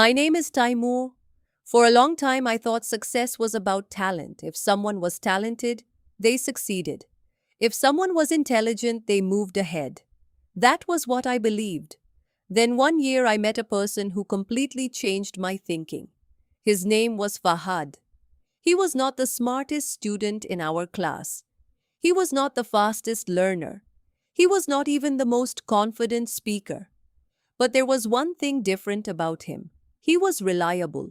My name is Taimur. For a long time, I thought success was about talent. If someone was talented, they succeeded. If someone was intelligent, they moved ahead. That was what I believed. Then one year, I met a person who completely changed my thinking. His name was Fahad. He was not the smartest student in our class. He was not the fastest learner. He was not even the most confident speaker. But there was one thing different about him. He was reliable.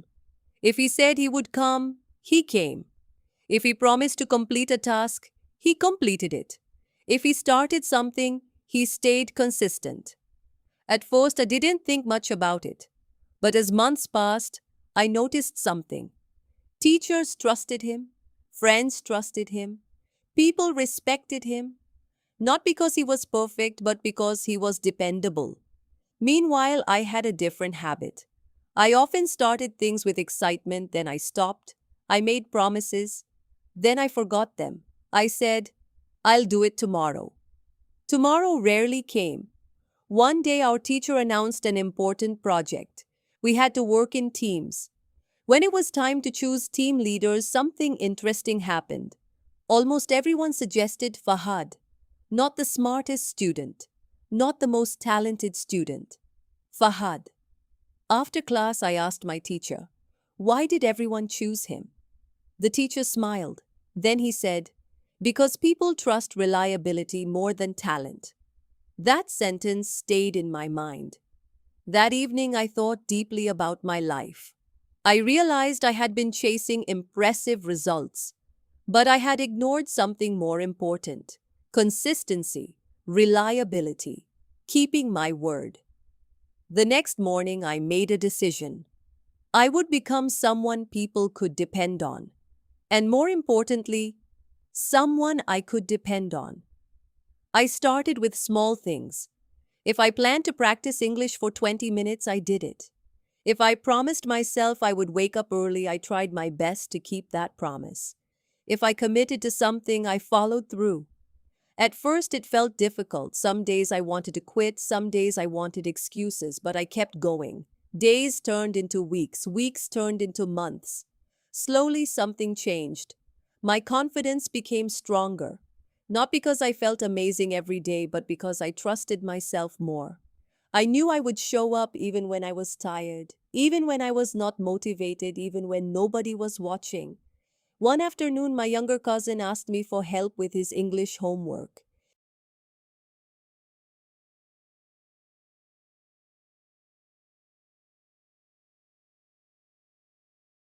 If he said he would come, he came. If he promised to complete a task, he completed it. If he started something, he stayed consistent. At first, I didn't think much about it. But as months passed, I noticed something. Teachers trusted him. Friends trusted him. People respected him. Not because he was perfect, but because he was dependable. Meanwhile, I had a different habit. I often started things with excitement, then I stopped. I made promises. Then I forgot them. I said, I'll do it tomorrow. Tomorrow rarely came. One day, our teacher announced an important project. We had to work in teams. When it was time to choose team leaders, something interesting happened. Almost everyone suggested Fahad, not the smartest student, not the most talented student. Fahad. After class, I asked my teacher, why did everyone choose him? The teacher smiled. Then he said, because people trust reliability more than talent. That sentence stayed in my mind. That evening, I thought deeply about my life. I realized I had been chasing impressive results, but I had ignored something more important: consistency, reliability, keeping my word. The next morning, I made a decision. I would become someone people could depend on. And more importantly, someone I could depend on. I started with small things. If I planned to practice English for 20 minutes, I did it. If I promised myself I would wake up early, I tried my best to keep that promise. If I committed to something, I followed through. At first, it felt difficult. Some days I wanted to quit, some days I wanted excuses, but I kept going. Days turned into weeks, weeks turned into months. Slowly, something changed. My confidence became stronger. Not because I felt amazing every day, but because I trusted myself more. I knew I would show up even when I was tired, even when I was not motivated, even when nobody was watching. One afternoon, my younger cousin asked me for help with his English homework.